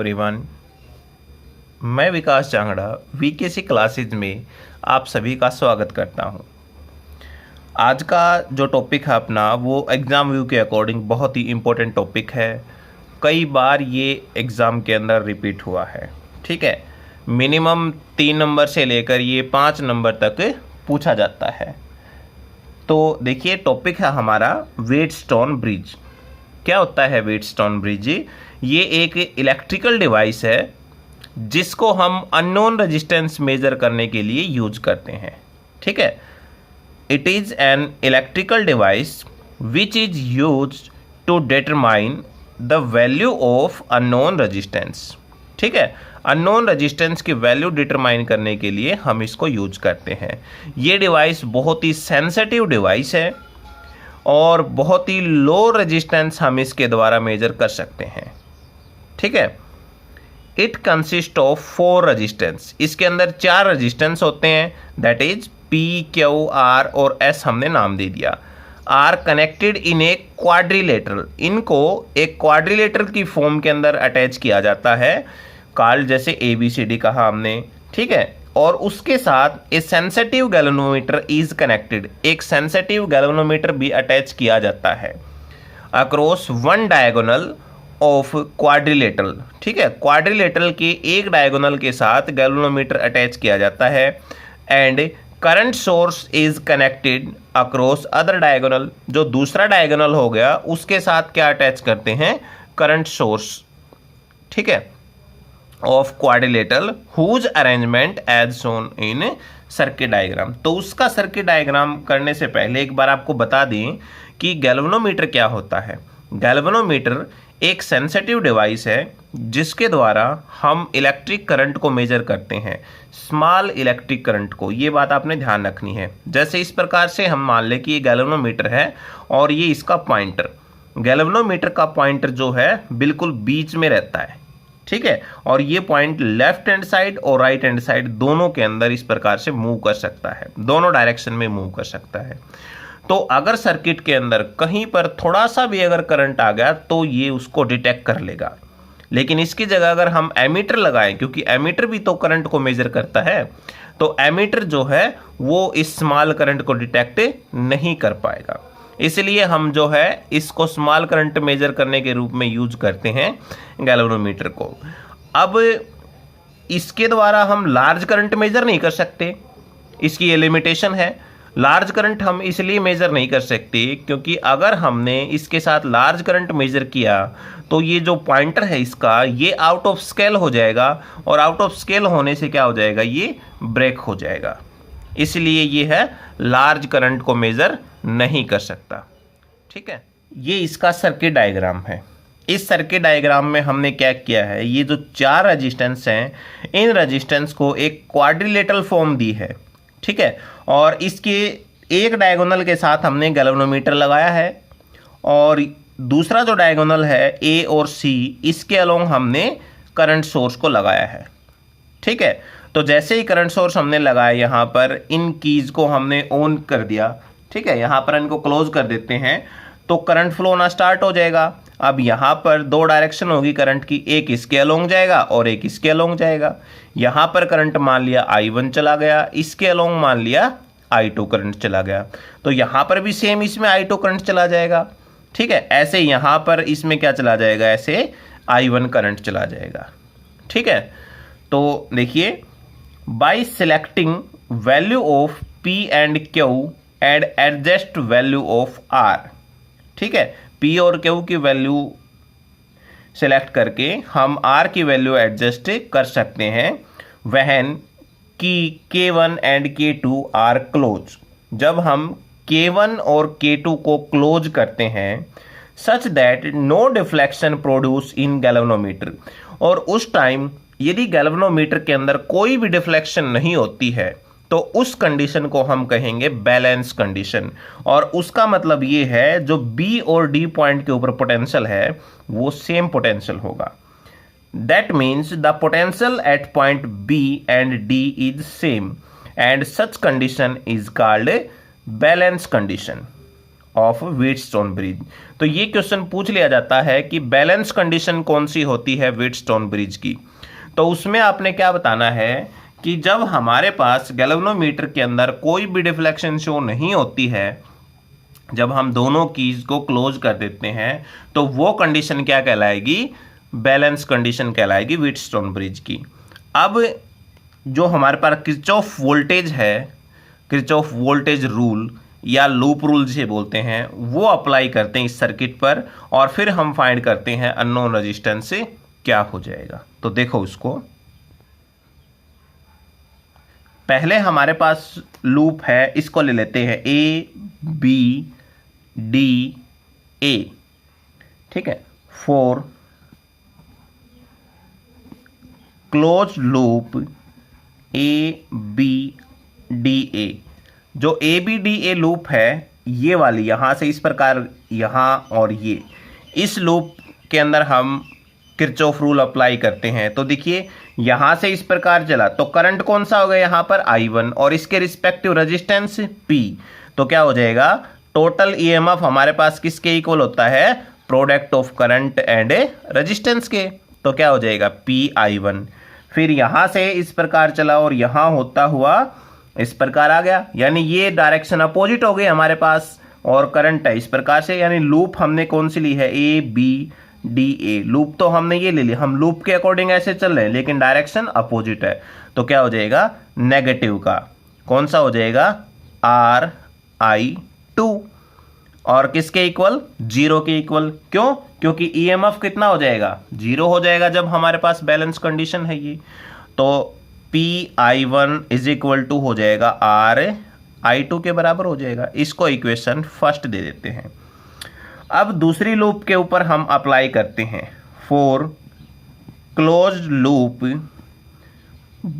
Everyone, मैं विकास चांगड़ा वीकेसी classes में आप सभी का स्वागत करता हूं। आज का जो टॉपिक है अपना वो एग्ज़ाम व्यू के अकॉर्डिंग बहुत ही इम्पोर्टेंट टॉपिक है। कई बार ये एग्ज़ाम के अंदर रिपीट हुआ है। ठीक है, मिनिमम 3 नंबर से लेकर ये 5 नंबर तक पूछा जाता है। तो देखिए, टॉपिक है हमारा व्हीटस्टोन ब्रिज। क्या होता है व्हीटस्टोन ब्रिज? ये एक इलेक्ट्रिकल डिवाइस है जिसको हम अननोन रेजिस्टेंस मेजर करने के लिए यूज करते हैं। ठीक है, it is an electrical device which is use to determine the value of unknown resistance. ठीक है, अननोन रेजिस्टेंस की वैल्यू डिटरमाइन करने के लिए हम इसको यूज करते हैं। ये डिवाइस बहुत ही सेंसिटिव डिवाइस है और बहुत ही लो रेजिस्टेंस हम इसके द्वारा मेजर कर सकते हैं। ठीक है, इट कंसिस्ट ऑफ 4 रेजिस्टेंस। इसके अंदर 4 रेजिस्टेंस होते हैं, that is P, Q, R और S हमने नाम दे दिया। Are connected in a quadrilateral. इनको एक क्वाड्रिलेटरल की फॉर्म के अंदर अटैच किया जाता है, कॉल्ड जैसे ABCD कहा हमने। ठीक है, और उसके साथ ए सेंसिटिव गैल्वेनोमीटर इज कनेक्टेड। एक सेंसिटिव गैल्वेनोमीटर भी अटैच किया जाता है across one diagonal of quadrilateral. ठीक है, क्वाड्रिलेटरल के एक डायगोनल के साथ गैल्वेनोमीटर अटैच किया जाता है and current source is connected across other diagonal. जो दूसरा डायगोनल हो गया उसके साथ क्या अटैच करते हैं? Current source. ठीक है, of quadrilateral whose arrangement as shown in circuit diagram. तो उसका सर्किट डायग्राम करने से पहले एक बार आपको बता दें कि गैल्वेनोमीटर क्या होता है। गैल्वेनोमीटर एक सेंसिटिव डिवाइस है जिसके द्वारा हम इलेक्ट्रिक करंट को मेजर करते हैं, स्मॉल इलेक्ट्रिक करंट को। ये बात आपने ध्यान रखनी है। जैसे इस प्रकार से हम मान लें कि ये गैल्वेनोमीटर है और ये इसका पॉइंटर। गैल्वेनोमीटर का पॉइंटर जो है बिल्कुल बीच में रहता है। ठीक है, और ये पॉइंट लेफ्ट हैंड साइड और राइट हैंड साइड दोनों के अंदर इस प्रकार से मूव कर सकता है, दोनों डायरेक्शन में मूव कर सकता है। तो अगर सर्किट के अंदर कहीं पर थोड़ा सा भी अगर करंट आ गया तो ये उसको डिटेक्ट कर लेगा। लेकिन इसकी जगह अगर हम एमीटर लगाएं, क्योंकि एमीटर भी तो करंट को मेजर करता है, तो एमीटर जो है वो इस स्मॉल करंट को डिटेक्ट नहीं कर पाएगा। इसलिए हम जो है इसको स्मॉल करंट मेजर करने के रूप में यूज करते हैं गैल्वेनोमीटर को। अब इसके द्वारा हम लार्ज करंट मेजर नहीं कर सकते, इसकी ये लिमिटेशन है। लार्ज करंट हम इसलिए मेजर नहीं कर सकते क्योंकि अगर हमने इसके साथ लार्ज करंट मेजर किया तो ये जो पॉइंटर है इसका ये आउट ऑफ स्केल हो जाएगा, और आउट ऑफ स्केल होने से क्या हो जाएगा? ये ब्रेक हो जाएगा। इसलिए ये है लार्ज करंट को मेजर नहीं कर सकता। ठीक है, ये इसका सर्किट डायग्राम है। इस सर्किट डायग्राम में हमने क्या किया है, ये जो 4 रेजिस्टेंस हैं इन रेजिस्टेंस को एक क्वाड्रिलेटरल फॉर्म दी है। ठीक है, और इसके एक डायगोनल के साथ हमने गैल्वेनोमीटर लगाया है और दूसरा जो डायगोनल है A और C, इसके अलोंग हमने करंट सोर्स को लगाया है। ठीक है, तो जैसे ही करंट सोर्स हमने लगाया यहाँ पर इन कीज को हमने ऑन कर दिया। ठीक है, यहाँ पर इनको क्लोज कर देते हैं तो करंट फ्लो होना स्टार्ट हो जाएगा। अब यहाँ पर 2 डायरेक्शन होगी करंट की, एक इसके अलोंग जाएगा और एक इसके अलोंग जाएगा। यहाँ पर करंट मान लिया I1 चला गया, इसके अलोंग मान लिया I2 करंट चला गया, तो यहाँ पर भी सेम इसमें I2 करंट चला जाएगा। ठीक है, ऐसे यहाँ पर इसमें क्या चला जाएगा? ऐसे I1 करंट चला जाएगा। ठीक है, तो देखिए, bye selecting value of P and Q and adjust value of R। ठीक है, P और Q की वैल्यू सेलेक्ट करके हम R की वैल्यू एडजस्ट कर सकते हैं व्हेन की K1 and K2 are close. जब हम K1 और K2 को क्लोज करते हैं such that no deflection produce in galvanometer, और उस टाइम यदि गैल्वेनोमीटर के अंदर कोई भी डिफ्लेक्शन नहीं होती है तो उस कंडीशन को हम कहेंगे बैलेंस कंडीशन। और उसका मतलब ये है जो B और D पॉइंट के ऊपर पोटेंशियल है वो सेम पोटेंशियल होगा। That means the potential at point B and D is same and such condition is called balance condition. Of Wheatstone bridge. तो ये क्वेश्चन पूछ लिया जाता है कि बैलेंस कंडीशन कौन सी होती है व्हीटस्टोन ब्रिज की। तो उसमें आपने क्या बताना है कि जब हमारे पास गैल्वेनोमीटर के अंदर कोई भी डिफ्लेक्शन शो नहीं होती है, जब हम दोनों कीज को क्लोज कर देते हैं, तो वो कंडीशन क्या कहलाएगी, बैलेंस कंडीशन कहलाएगी व्हीटस्टोन ब्रिज की। अब जो हमारे पास किरचॉफ वोल्टेज है, किरचॉफ वोल्टेज रूल या लूप रूल जिसे बोलते हैं, वो अप्लाई करते हैं इस सर्किट पर और फिर हम फाइंड करते हैं अननोन रेजिस्टेंस से क्या हो जाएगा। तो देखो उसको, पहले हमारे पास लूप है, इसको ले लेते हैं ए बी डी ए, ठीक है, for close loop A B D A. जो A B D A loop है, ये वाली यहां से इस प्रकार, यहां और ये, इस लूप के अंदर हम किरचॉफ रूल अप्लाई करते हैं। तो देखिए यहां से इस प्रकार चला तो करंट कौन सा होगा यहां पर I1 और इसके रिस्पेक्टिव रेजिस्टेंस P। तो क्या हो जाएगा, टोटल ईएमएफ हमारे पास किसके इक्वल होता है, product of current and resistance के। तो क्या हो जाएगा PI1। फिर यहां से इस प्रकार चला और यहां होता हुआ इस प्रकार आ गया, यानी ये डायरेक्शन अपोजिट हो गई हमारे पास और करंट है इस प्रकार से। यानी लूप हमने कौन सी ली है, A B D A loop तो हमने ये ले लिया, हम लूप के अकॉर्डिंग ऐसे चल रहे हैं लेकिन डायरेक्शन अपोजिट है। तो क्या हो जाएगा, नेगेटिव का कौन सा हो जाएगा, RI2 और किसके इक्वल, 0 के इक्वल। क्यों, क्योंकि ईएमएफ कितना हो जाएगा, 0 हो जाएगा जब हमारे पास बैलेंस कंडीशन है ये। तो PI1 इज इक्वल टू हो जाएगा RI2 के बराबर हो जाएगा। इसको इक्वेशन फर्स्ट दे देते हैं। अब दूसरी लूप के ऊपर हम अप्लाई करते हैं, फॉर क्लोज्ड लूप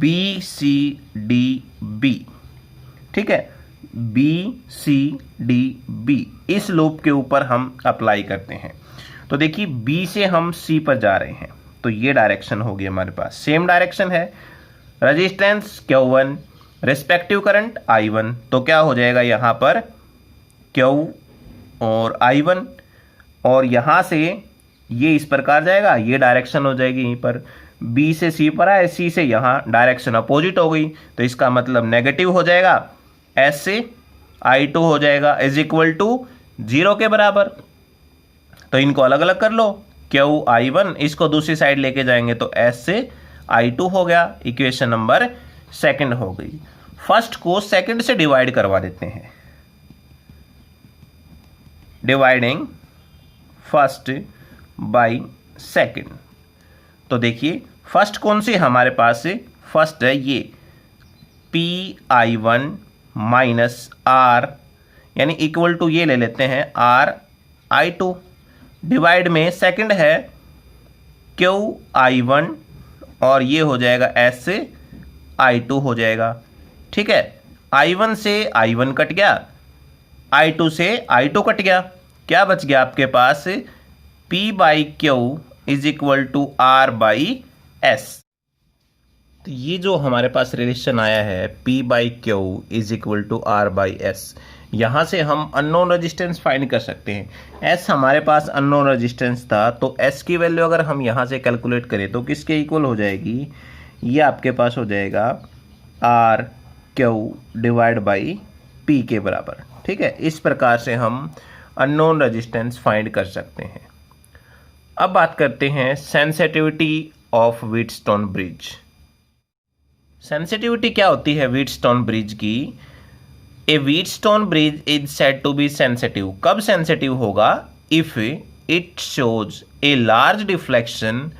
BCDB, ठीक है, BCDB इस लूप के ऊपर हम अप्लाई करते हैं। तो देखिए B से हम C पर जा रहे हैं, तो ये डायरेक्शन होगी हमारे पास, सेम डायरेक्शन है, resistance Q1, respective current I1। तो क्या हो जाएगा यहाँ पर Q और I1 और यहाँ से ये इस प्रकार जाएगा, ये डायरेक्शन हो जाएगी यहीं पर, B से C पर आए, C से यहाँ डायरेक्शन अपोजिट हो गई, तो इसका मतलब नेगेटिव हो जाएगा, S से I2 हो जाएगा इज इक्वल टू 0 के बराबर। तो इनको अलग अलग कर लो, Q I1, इसको दूसरी साइड लेके जाएंगे तो S से I2 हो गया, इक्वेशन नंबर सेकंड हो गई। फर्स्ट को सेकंड से डिवाइड करवा देते हैं, डिवाइडिंग फर्स्ट बाय सेकंड। तो देखिए फर्स्ट कौन सी हमारे पास है, फर्स्ट है ये PI1 माइनस R, यानी इक्वल टू ये ले लेते हैं RI2, डिवाइड में सेकंड है QI1 और ये हो जाएगा S से I2 हो जाएगा, ठीक है। I1 से I1 कट गया, I2 से I2 कट गया, क्या बच गया आपके पास, P/Q is equal to R/S। तो ये जो हमारे पास रिलेशन आया है P/Q is equal to R/S, यहाँ से हम अननोन रेजिस्टेंस फाइंड कर सकते हैं। S हमारे पास अननोन रेजिस्टेंस था, तो S की वैल्यू अगर हम यहाँ से कैलकुलेट करें तो किसके इक्वल हो जाएगी, ये आपके पास हो जाएगा RQ डिवाइड बाई P के बराबर, ठीक है। इस प्रकार से हम अननोन रेजिस्टेंस फाइंड कर सकते हैं। अब बात करते हैं sensitivity of Wheatstone bridge. Sensitivity क्या होती है व्हीटस्टोन ब्रिज की, a Wheatstone bridge is said to be sensitive. कब सेंसिटिव होगा, if it shows a large deflection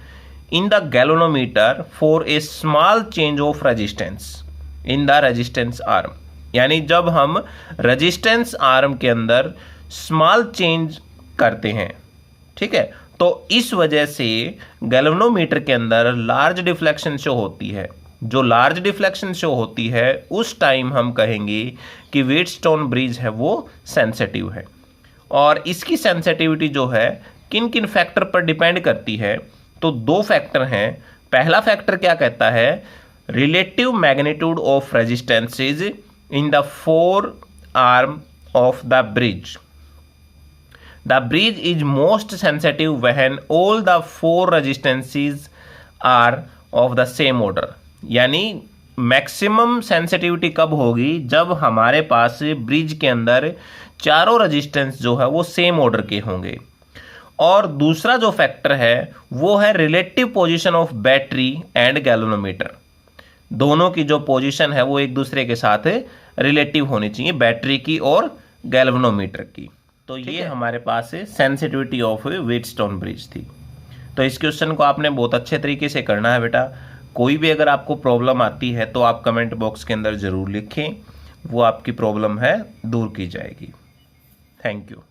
in the galvanometer for a small change of resistance in the resistance arm. यानी जब हम resistance arm के अंदर small change करते हैं, ठीक है, तो इस वजह से गैल्वेनोमीटर के अंदर लार्ज डिफ्लेक्शन शो होती है। जो लार्ज डिफ्लेक्शन शो होती है उस टाइम हम कहेंगे कि व्हीटस्टोन ब्रिज है वो सेंसिटिव है। और इसकी सेंसिटिविटी जो है किन किन फैक्टर पर डिपेंड करती है, तो दो फैक्टर हैं। पहला फैक्टर क्या कहता है, relative magnitude of resistances in the four arm of the bridge, the bridge is most sensitive when all the 4 resistances are of the same order. यानी मैक्सिमम सेंसिटिविटी कब होगी, जब हमारे पास ब्रिज के अंदर चारों रेजिस्टेंस जो है वो सेम ऑर्डर के होंगे। और दूसरा जो फैक्टर है वो है relative position of battery and galvanometer. दोनों की जो पोजीशन है वो एक दूसरे के साथ रिलेटिव होनी चाहिए, बैटरी की और गैल्वेनोमीटर की। तो ये हमारे पास सेंसिटिविटी ऑफ व्हीटस्टोन ब्रिज थी। तो इस क्वेश्चन को आपने बहुत अच्छे तरीके से करना है बेटा। कोई भी अगर आपको प्रॉब्लम आती है तो आप कमेंट बॉक्स के अंदर ज़रूर लिखें, वो आपकी प्रॉब्लम है दूर की जाएगी। Thank you.